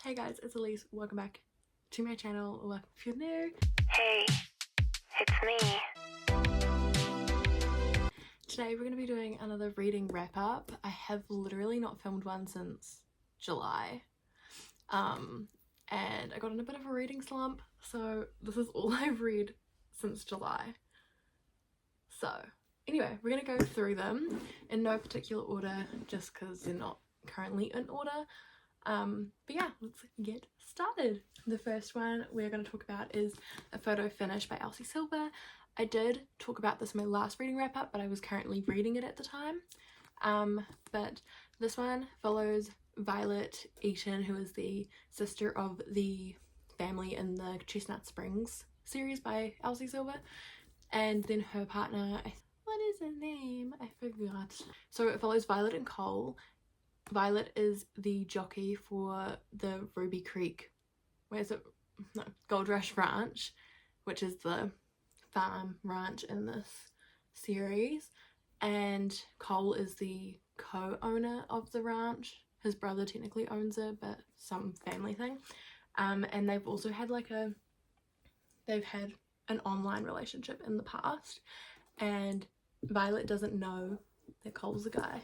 Hey guys, it's Elise. Welcome back to my channel. Welcome if you're new. Hey, it's me. Today we're going to be doing another reading wrap up. I have literally not filmed one since July. And I got in a bit of a reading slump, so this is all I've read since July. So anyway, we're going to go through them in no particular order just because they're not currently in order. But yeah, let's get started. The first one we're going to talk about is A Photo Finish by Elsie Silver. I did talk about this in my last reading wrap up, but I was currently reading it at the time. But this one follows Violet Eaton, who is the sister of the family in the Chestnut Springs series by Elsie Silver, and then her partner, what is her name? I forgot. So it follows Violet and Cole. Violet is the jockey for the Ruby Creek, Gold Rush Ranch, which is the farm ranch in this series, and Cole is the co-owner of the ranch. His brother technically owns it, but some family thing. And they've also had they've had an online relationship in the past, and Violet doesn't know that Cole's a guy,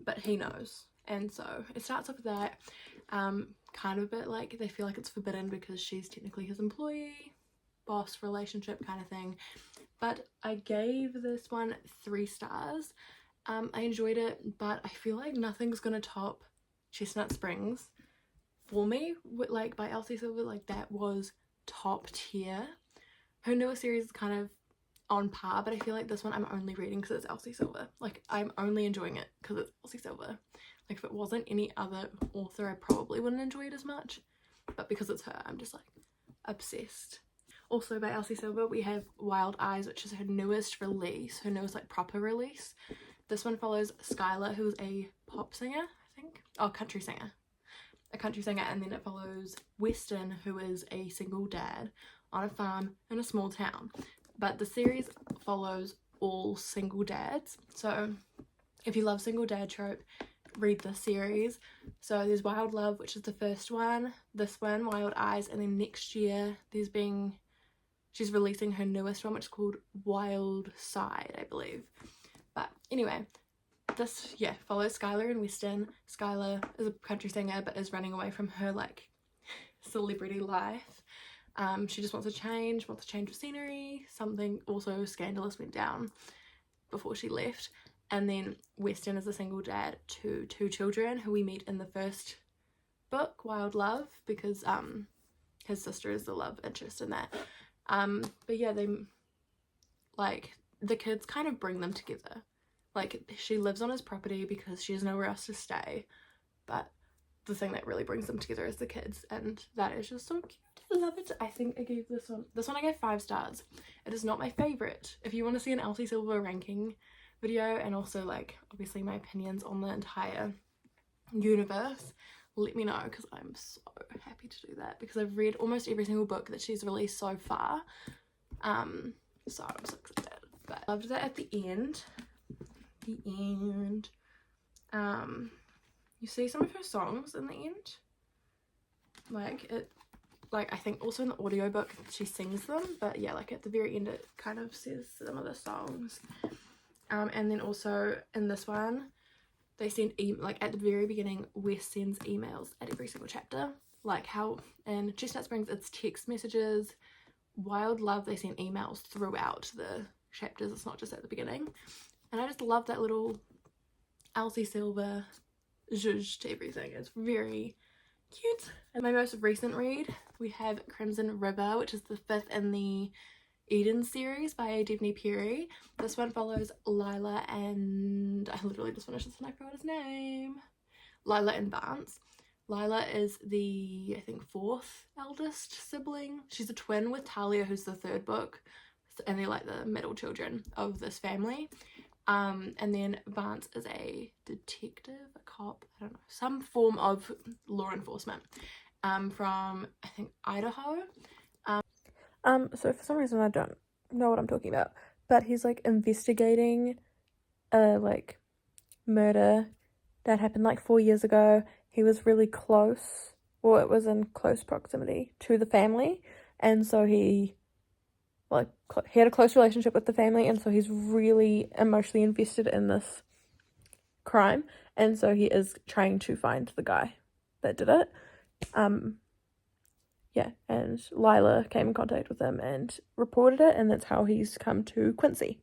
but he knows. And so it starts off with that, kind of a bit like they feel like it's forbidden because she's technically his employee, boss relationship kind of thing. But I gave this one 3 stars. I enjoyed it, but I feel like nothing's gonna top Chestnut Springs for me, like by Elsie Silver. Like that was top tier. Her newer series is kind of on par, but I feel like this one I'm only reading because it's Elsie Silver. Like I'm only enjoying it because it's Elsie Silver. Like if it wasn't any other author, I probably wouldn't enjoy it as much, but because it's her, I'm just like obsessed. Also by Elsie Silver we have Wild Eyes, which is her newest release, her newest like proper release. This one follows Skylar, who is a pop singer, I think, a country singer, and then it follows Weston, who is a single dad on a farm in a small town. But the series follows all single dads, so if you love single dad trope, read this series. So there's Wild Love, which is the first one, this one, Wild Eyes, and then next year she's releasing her newest one, which is called Wild Side, I believe. But anyway, this follows Skylar and Weston. Skylar is a country singer but is running away from her like celebrity life. She just wants a change of scenery. Something also scandalous went down before she left. And then Weston is a single dad to 2 children who we meet in the first book, Wild Love, because his sister is the love interest in that. But yeah, they the kids kind of bring them together. Like she lives on his property because she has nowhere else to stay, but the thing that really brings them together is the kids, and that is just so cute. I love it. I think I gave this one I gave 5 stars. It is not my favorite. If you want to see an Elsie Silver ranking video and also like obviously my opinions on the entire universe, let me know, because I'm so happy to do that because I've read almost every single book that she's released so far. So I'm so excited. But I loved that at the end. You see some of her songs in the end, like I think also in the audiobook she sings them, but yeah, like at the very end it kind of says some of the songs. And then also in this one they send like at the very beginning Wes sends emails at every single chapter, like how in Chestnut Springs it's text messages. Wild Love they send emails throughout the chapters, it's not just at the beginning. And I just love that little Elsie Silver zhuzh to everything. It's very cute. And my most recent read, we have Crimson River, which is the 5th in the Eden series by Devney Perry. This one follows Lila and I literally just finished this and I forgot his name. Lila and Vance. Lila is the, I think, 4th eldest sibling. She's a twin with Talia, who's the 3rd book, and they're like the middle children of this family. And then Vance is a detective, a cop, I don't know, some form of law enforcement, from I think Idaho. So for some reason I don't know what I'm talking about, but he's like investigating a like murder that happened like 4 years ago. He was really close well, it was in close proximity to the family, and so he had a close relationship with the family, and so he's really emotionally invested in this crime, and so he is trying to find the guy that did it. Yeah, and Lila came in contact with him and reported it, and that's how he's come to Quincy.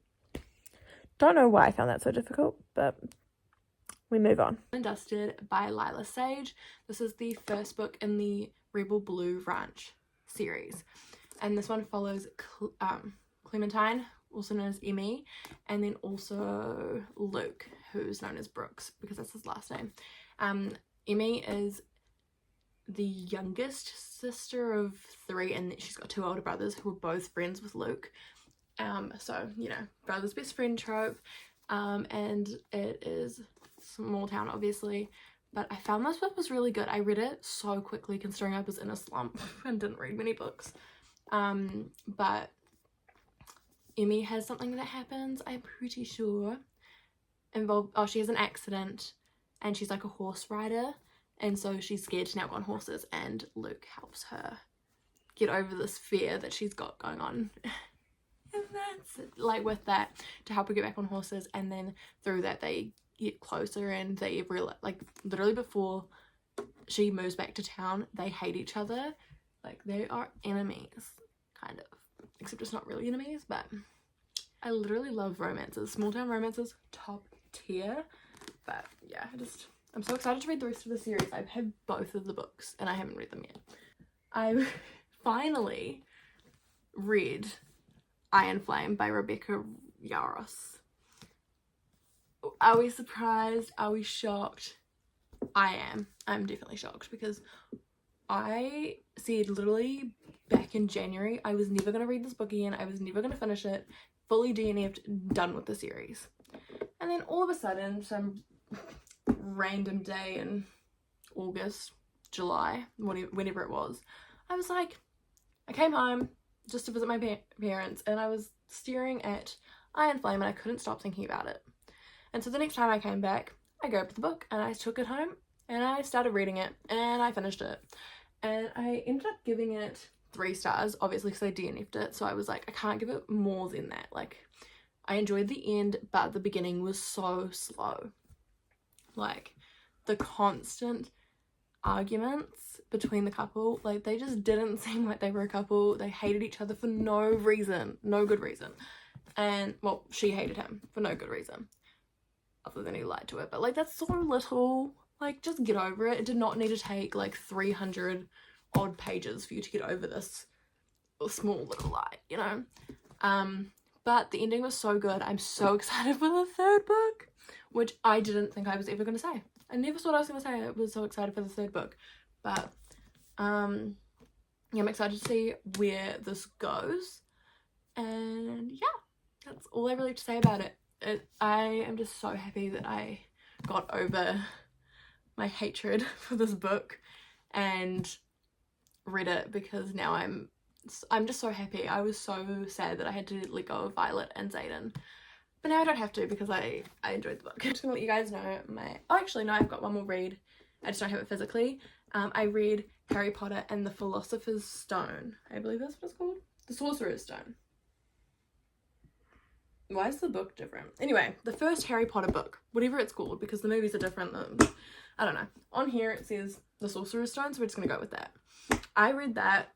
Don't know why I found that so difficult, but we move on. And Dusted by Lila Sage. This is the first book in the Rebel Blue Ranch series, and this one follows Clementine, also known as Emmy, and then also Luke, who's known as Brooks because that's his last name. Emmy is the youngest sister of 3, and she's got 2 older brothers who are both friends with Luke. So, you know, brother's best friend trope, and it is small town, obviously, but I found this book was really good. I read it so quickly considering I was in a slump and didn't read many books. But Emmy has something that happens, I'm pretty sure, she has an accident, and she's like a horse rider, and so she's scared to now go on horses, and Luke helps her get over this fear that she's got going on. And that's like with that, to help her get back on horses, and then through that they get closer, and they realize, like, literally before she moves back to town, they hate each other. Like, they are enemies, kind of, except it's not really enemies. But I literally love romances. Small town romances, top tier. But yeah, I'm so excited to read the rest of the series. I've had both of the books and I haven't read them yet. I finally read Iron Flame by Rebecca Yarros. Are we surprised? Are we shocked? I am. I'm definitely shocked, because I said literally back in January I was never going to read this book again. I was never going to finish it. Fully DNF'd, done with the series. And then all of a sudden, some random day in August, July, whenever it was, I was like, I came home just to visit my parents, and I was staring at Iron Flame and I couldn't stop thinking about it. And so the next time I came back, I grabbed the book and I took it home and I started reading it and I finished it. And I ended up giving it 3 stars, obviously, because I DNF'd it. So I was like, I can't give it more than that. Like, I enjoyed the end, but the beginning was so slow. Like, the constant arguments between the couple, like, they just didn't seem like they were a couple. They hated each other for no reason, no good reason. And, well, she hated him for no good reason, other than he lied to her. But, like, that's so little. Like, just get over it. It did not need to take, like, 300 odd pages for you to get over this small little lie, you know? But the ending was so good. I'm so excited for the 3rd book, which I didn't think I was ever going to say. I never thought I was going to say I was so excited for the 3rd book. But, yeah, I'm excited to see where this goes. And, yeah, that's all I really have to say about it. I am just so happy that I got over my hatred for this book and read it, because now I'm just so happy. I was so sad that I had to let go of Violet and Xaden, but now I don't have to, because I enjoyed the book. I'm just gonna let you guys know actually no, I've got one more read. I just don't have it physically. I read Harry Potter and the Philosopher's Stone. I believe that's what it's called. The Sorcerer's Stone. Why is the book different? Anyway, the first Harry Potter book, whatever it's called, because the movies are different. I don't know. On here it says The Sorcerer's Stone, so we're just gonna go with that. I read that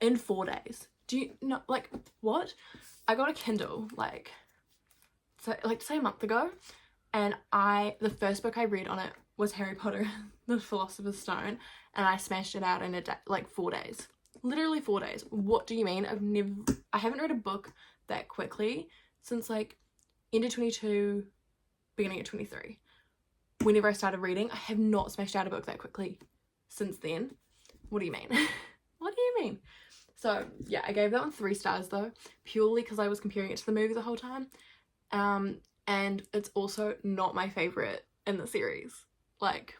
in 4 days. Do you know, like, what? I got a Kindle, say a month ago, and the first book I read on it was Harry Potter, The Philosopher's Stone, and I smashed it out in a day, 4 days. Literally 4 days. What do you mean? I haven't read a book that quickly since, end of 22, beginning of 23. Whenever I started reading, I have not smashed out a book that quickly since then. What do you mean? What do you mean? So, yeah, I gave that one 3 stars, though, purely because I was comparing it to the movie the whole time. And it's also not my favourite in the series. Like,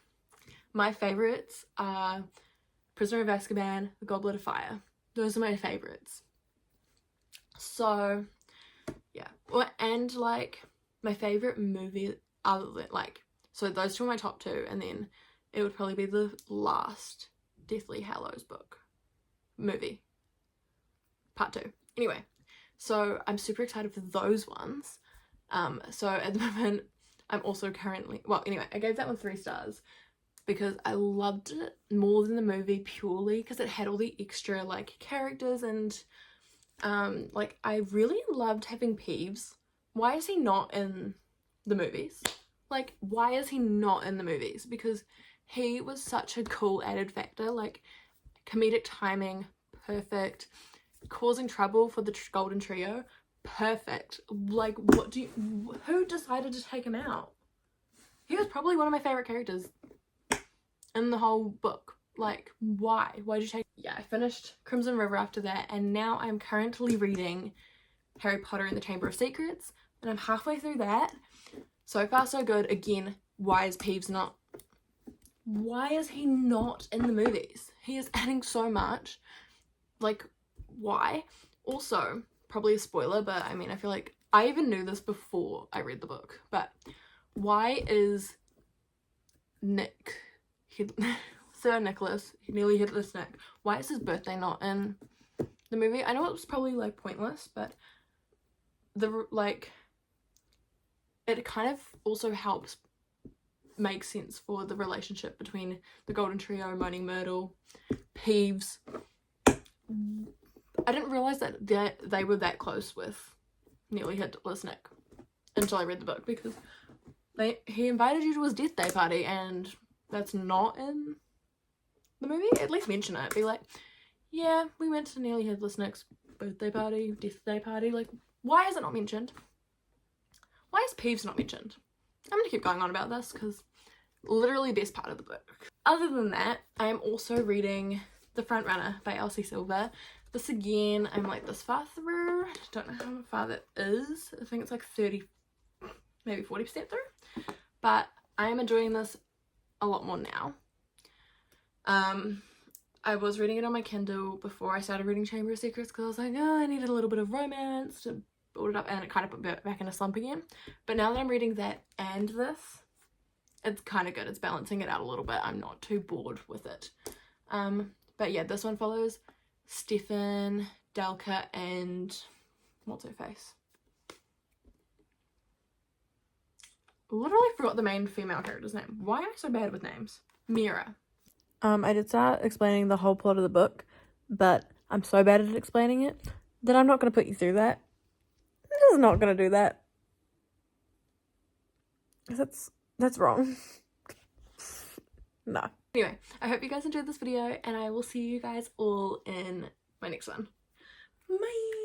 my favourites are Prisoner of Azkaban, The Goblet of Fire. Those are my favourites. So, yeah. And, my favourite movie other than, so those 2 are my top 2, and then it would probably be the last Deathly Hallows book. Movie. Part 2. Anyway, so I'm super excited for those ones. So at the moment, I'm also currently, well, anyway, I gave that one 3 stars because I loved it more than the movie purely because it had all the extra, like, characters and, like, I really loved having Peeves. Why is he not in the movies? Like, why is he not in the movies? Because he was such a cool added factor, like, comedic timing, perfect, causing trouble for the Golden Trio, perfect. Like, who decided to take him out? He was probably one of my favorite characters in the whole book. Like, why? Why'd you take... Yeah, I finished Crimson River after that, and now I'm currently reading Harry Potter and the Chamber of Secrets, and I'm halfway through that. So far, so good. Again, why is Peeves not... Why is he not in the movies? He is adding so much. Like, why? Also, probably a spoiler, but I mean, I feel like I even knew this before I read the book, but why is Sir Nicholas, Nearly Headless Nick, why is his birthday not in the movie? I know it was probably, like, pointless, but it kind of also helps make sense for the relationship between the Golden Trio, Moaning Myrtle, Peeves. I didn't realise that they were that close with Nearly Headless Nick until I read the book, because he invited you to his death day party and that's not in the movie. At least mention it. Be like, yeah, we went to Nearly Headless Nick's birthday party, death day party. Like, why is it not mentioned? Why is Peeves not mentioned? I'm gonna keep going on about this because literally best part of the book. Other than that, I am also reading The Front Runner by Elsie Silver. This again, I'm like this far through. I don't know how far that is. I think it's like 30, maybe 40% through. But I am enjoying this a lot more now. I was reading it on my Kindle before I started reading Chamber of Secrets because I was like, oh, I needed a little bit of romance to build it up, and it kind of put me back in a slump again. But now that I'm reading that and this, it's kind of good. It's balancing it out a little bit. I'm not too bored with it. But yeah, this one follows Stefan, Delka, and what's her face? Literally forgot the main female character's name. Why am I so bad with names? Mira. I did start explaining the whole plot of the book, but I'm so bad at explaining it that I'm not going to put you through that. I'm just not going to do that. That's wrong. No. Anyway, I hope you guys enjoyed this video, and I will see you guys all in my next one. Bye!